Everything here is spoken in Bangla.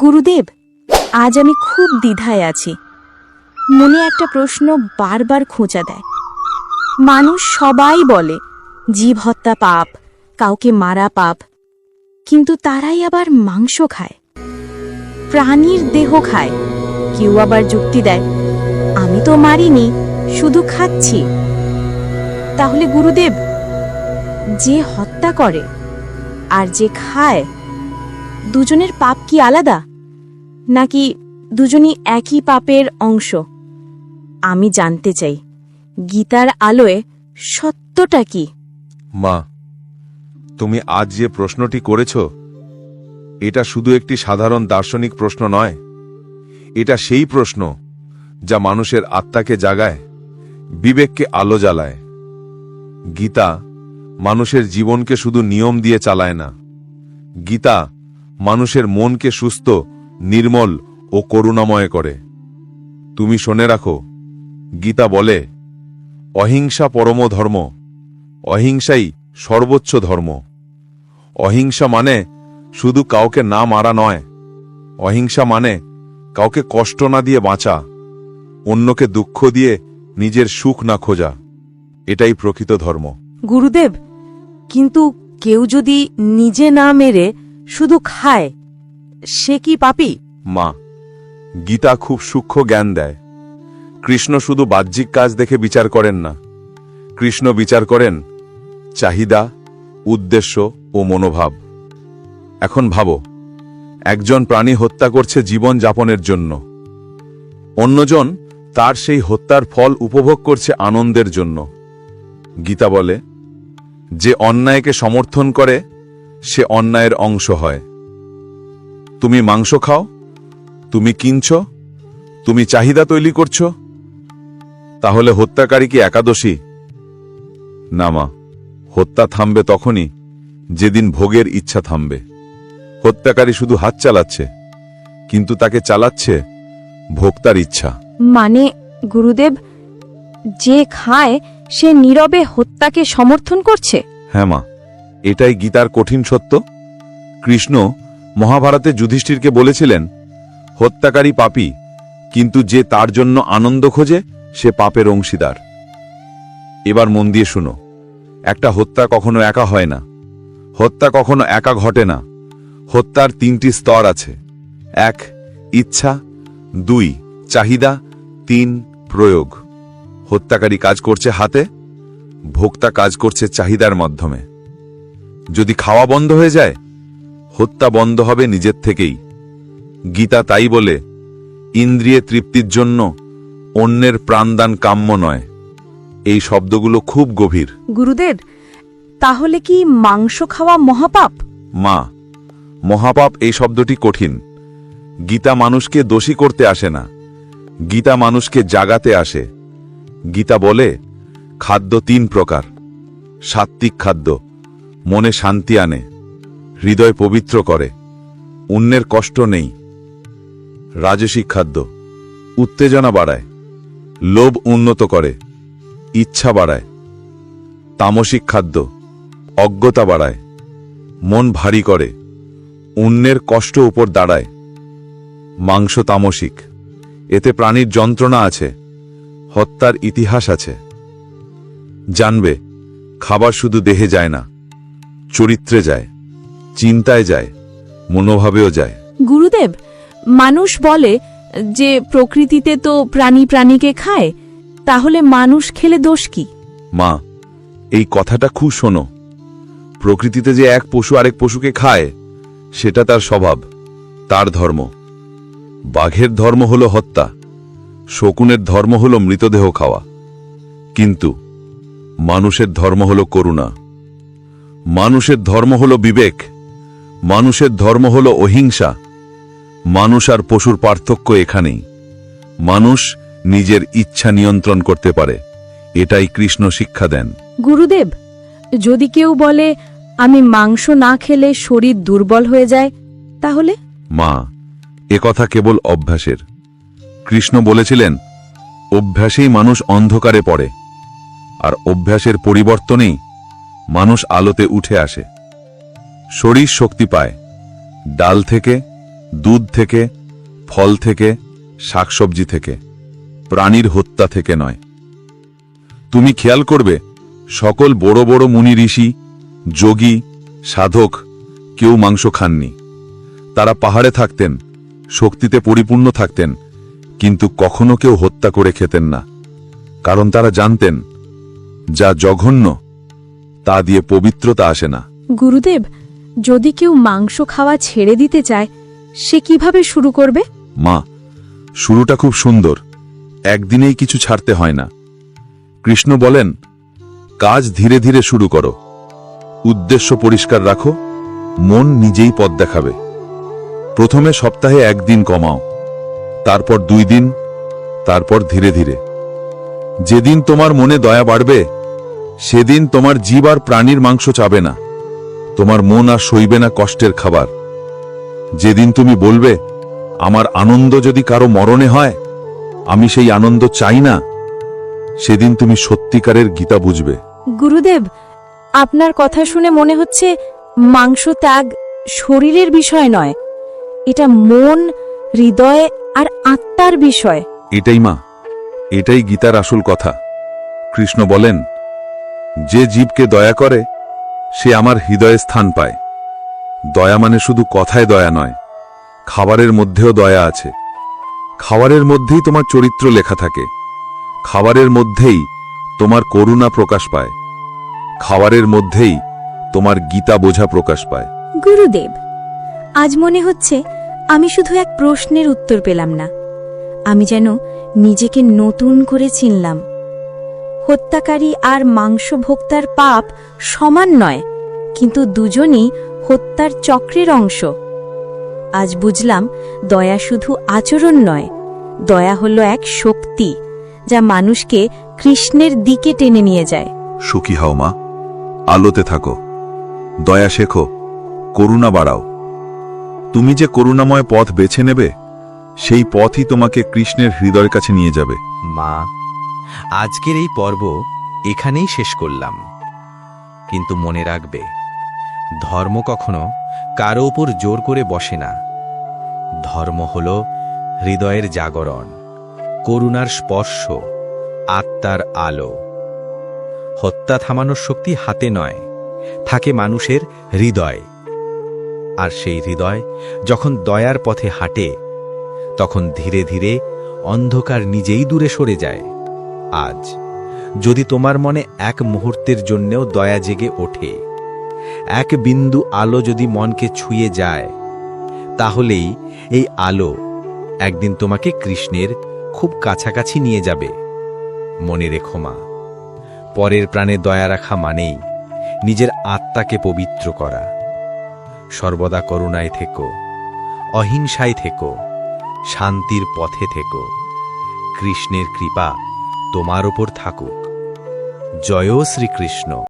গুরুদেব, আজ আমি খুব দ্বিধায় আছি। মনে একটা প্রশ্ন বারবার খোঁচা দেয়। মানুষ সবাই বলে জীব হত্যা পাপ, কাউকে মারা পাপ, কিন্তু তারাই আবার মাংস খায়, প্রাণীর দেহ খায়। কেউ আবার যুক্তি দেয়, আমি তো মারিনি, শুধু খাচ্ছি। তাহলে গুরুদেব, যে হত্যা করে আর যে খায়, দুজনের পাপ কি আলাদা, নাকি দুজনই একই পাপের অংশ? আমি জানতে চাই, গীতার আলোয় সত্যটা কি? মা, তুমি আজ যে প্রশ্নটি করেছ, এটা শুধু একটি সাধারণ দার্শনিক প্রশ্ন নয়। এটা সেই প্রশ্ন যা মানুষের আত্মাকে জাগায়, বিবেককে আলো জ্বালায়। গীতা মানুষের জীবনকে শুধু নিয়ম দিয়ে চালায় না। গীতা মানুষের মনকে সুস্থ, নির্মল ও করুণাময় করে। তুমি শুনে রাখো, গীতা বলে, অহিংসা পরম ধর্ম, অহিংসাই সর্বোচ্চ ধর্ম। অহিংসা মানে শুধু কাউকে না মারা নয়, অহিংসা মানে কাউকে কষ্ট না দিয়ে বাঁচা, অন্যকে দুঃখ দিয়ে নিজের সুখ না খোঁজা। এটাই প্রকৃত ধর্ম। গুরুদেব, কিন্তু কেউ যদি নিজে না মেরে শুধু খায়, সে কি পাপী? মা, গীতা খুব সূক্ষ্ম জ্ঞান দেয়। কৃষ্ণ শুধু বাহ্যিক কাজ দেখে বিচার করেন না। কৃষ্ণ বিচার করেন চাহিদা, উদ্দেশ্য ও মনোভাব। এখন ভাবো, একজন প্রাণী হত্যা করছে জীবন যাপনের জন্য, অন্যজন তার সেই হত্যার ফল উপভোগ করছে আনন্দের জন্য। গীতা বলে, যে অন্যায়কে সমর্থন করে সে অন্যায়ের অংশ হয়। তুমি মাংস খাও, তুমি কিনছ, তুমি চাহিদা তৈরি করছ, তাহলে হত্যাকারী কি একাদশী? না মা, হত্যা থামবে তখনই যেদিন ভোগের ইচ্ছা থামবে। হত্যাকারী শুধু হাত চালাচ্ছে, কিন্তু তাকে চালাচ্ছে ভোক্তার ইচ্ছা। মানে গুরুদেব, যে খায় সে নীরবে হত্যাকে সমর্থন করছে? হ্যাঁ মা, এটাই গীতার কঠিন সত্য। কৃষ্ণ মহাভারতে যুধিষ্ঠিরকে বলেছিলেন, হত্যাকারী পাপী, কিন্তু যে তার জন্য আনন্দ খোঁজে সে পাপের অংশীদার। এবার মন দিয়ে শুনো, একটা হত্যা কখনো একা হয় না, হত্যা কখনো একা ঘটে না। হত্যার তিনটি স্তর আছে। 1 ইচ্ছা, 2 চাহিদা, 3 প্রয়োগ। হত্যাকারী কাজ করছে হাতে, ভোক্তা কাজ করছে চাহিদার মাধ্যমে। যদি খাওয়া বন্ধ হয়ে যায়, হত্যা বন্ধ হবে নিজের থেকেই। গীতা তাই বলে, ইন্দ্রিয় তৃপ্তির জন্য অন্যের প্রাণদান কাম্য নয়। এই শব্দগুলো খুব গভীর। গুরুদেব, তাহলে কি মাংস খাওয়া মহাপাপ? মা, মহাপাপ এই শব্দটি কঠিন। গীতা মানুষকে দোষী করতে আসে না, গীতা মানুষকে জাগাতে আসে। গীতা বলে, খাদ্য 3 প্রকার। সাত্ত্বিক খাদ্য মনে শান্তি আনে, হৃদয় পবিত্র করে, অন্যের কষ্ট নেই। রাজসিক খাদ্য উত্তেজনা বাড়ায়, লোভ উন্নত করে, ইচ্ছা বাড়ায়। তামসিক খাদ্য অজ্ঞতা বাড়ায়, মন ভারী করে, অন্যের কষ্ট উপর দাঁড়ায়। মাংস তামসিক, এতে প্রাণীর যন্ত্রণা আছে, হত্যার ইতিহাস আছে। জানবে, খাবার শুধু দেহে যায় না, চরিত্রে যায়, চিন্তায় যায়, মনোভাবেও যায়। গুরুদেব, মানুষ বলে যে প্রকৃতিতে তো প্রাণী প্রাণীকে খায়, তাহলে মানুষ খেলে দোষ কি? মা, এই কথাটা খুব শোনো। প্রকৃতিতে যে এক পশু আরেক পশুকে খায়, সেটা তার স্বভাব, তার ধর্ম। বাঘের ধর্ম হলো হত্যা, শকুনের ধর্ম হলো মৃতদেহ খাওয়া। কিন্তু মানুষের ধর্ম হলো করুণা, মানুষের ধর্ম হলো বিবেক, মানুষের ধর্ম হলো অহিংসা। মানুষ আর পশুর পার্থক্য এখানেই। মানুষ নিজের ইচ্ছা নিয়ন্ত্রণ করতে পারে, এটাই কৃষ্ণ শিক্ষা দেন। গুরুদেব, যদি কেউ বলে আমি মাংস না খেলে শরীর দুর্বল হয়ে যায়, তাহলে? মা, একথা কেবল অভ্যাসের। কৃষ্ণ বলেছিলেন, অভ্যাসেই মানুষ অন্ধকারে পড়ে, আর অভ্যাসের পরিবর্তনেই মানুষ আলোতে উঠে আসে। শরীর শক্তি পায় ডাল থেকে, দুধ থেকে, ফল থেকে, শাকসবজি থেকে, প্রাণীর হত্যা থেকে নয়। তুমি খেয়াল করবে সকল বড় বড় মুনি ঋষি, যোগী, সাধক কেউ মাংস খাননি। তারা পাহাড়ে থাকতেন, শক্তিতে পরিপূর্ণ থাকতেন, কিন্তু কখনো কেউ হত্যা করে খেতেন না, কারণ তারা জানতেন যা জঘন্য তা দিয়ে পবিত্রতা আসে না। গুরুদেব, যদি কেউ মাংস খাওয়া ছেড়ে দিতে চায়, সে কিভাবে শুরু করবে? মা, শুরুটা খুব সুন্দর, একদিনেই কিছু ছাড়তে হয় না। কৃষ্ণ বলেন, কাজ ধীরে ধীরে শুরু করো, উদ্দেশ্য পরিষ্কার রাখো, মন নিজেই পথ দেখাবে। প্রথমে সপ্তাহে 1 দিন কমাও, তারপর 2 দিন, তারপর ধীরে ধীরে। যেদিন তোমার মনে দয়া বাড়বে, সেদিন তোমার জীব আর প্রাণীর মাংস চাবে না, তোমার মন আর সইবে না কষ্টের খাবার। যেদিন তুমি বলবে, আমার আনন্দ যদি কারো মরণে হয়, আমি সেই আনন্দ চাই না, সেদিন তুমি সত্যিকারের গীতা বুঝবে। গুরুদেব, আপনার কথা শুনে মনে হচ্ছে মাংস ত্যাগ শরীরের বিষয় নয়, এটা মন, হৃদয় আর আত্মার বিষয়। এটাই মা, এটাই গীতার আসল কথা। কৃষ্ণ বলেন, যে জীবকে দয়া করে সে আমার হৃদয়ে স্থান পায়। দয়া মানে শুধু কথায় দয়া নয়, খাবারের মধ্যেও দয়া আছে। খাবারের মধ্যেই তোমার চরিত্র লেখা থাকে, খাবারের মধ্যেই তোমার করুণা প্রকাশ পায়, খাবারের মধ্যেই তোমার গীতা বোঝা প্রকাশ পায়। গুরুদেব, আজ মনে হচ্ছে আমি শুধু এক প্রশ্নের উত্তর পেলাম না, আমি যেন নিজেকে নতুন করে চিনলাম। হত্যাকারী আর মাংস ভোক্তার পাপ সমান নয়, কিন্তু দুজনই হত্যার চক্রের অংশ। আজ বুঝলাম, দয়া শুধু আচরণ নয়, দয়া হলো এক শক্তি যা মানুষকে কৃষ্ণের দিকে টেনে নিয়ে যায়। সুখী হও মা, আলোতে থাকো, দয়া শেখো, করুণা বাড়াও। তুমি যে করুণাময় পথ বেছে নেবে, সেই পথই তোমাকে কৃষ্ণের হৃদয়ের কাছে নিয়ে যাবে। মা, আজকের এই পর্ব এখানেই শেষ করলাম, কিন্তু মনে রাখবে, ধর্ম কখনো কারো উপর জোর করে বসে না। ধর্ম হল হৃদয়ের জাগরণ, করুণার স্পর্শ, আত্মার আলো। হত্যা থামানোর শক্তি হাতে নয়, থাকে মানুষের হৃদয়। আর সেই হৃদয় যখন দয়ার পথে হাঁটে, তখন ধীরে ধীরে অন্ধকার নিজেই দূরে সরে যায়। আজ যদি তোমার মনে এক মুহূর্তের জন্যেও দয়া জেগে ওঠে, এক বিন্দু আলো যদি মনকে ছুঁয়ে যায়, তাহলেই এই আলো একদিন তোমাকে কৃষ্ণের খুব কাছাকাছি নিয়ে যাবে। মনে রেখো মা, পরের প্রাণে দয়া রাখা মানেই নিজের আত্মাকে পবিত্র করা। সর্বদা করুণায় থেকো, অহিংসায় থেকো, শান্তির পথে থেকো। কৃষ্ণের কৃপা তোমার ওপর থাকুক। জয় শ্রীকৃষ্ণ।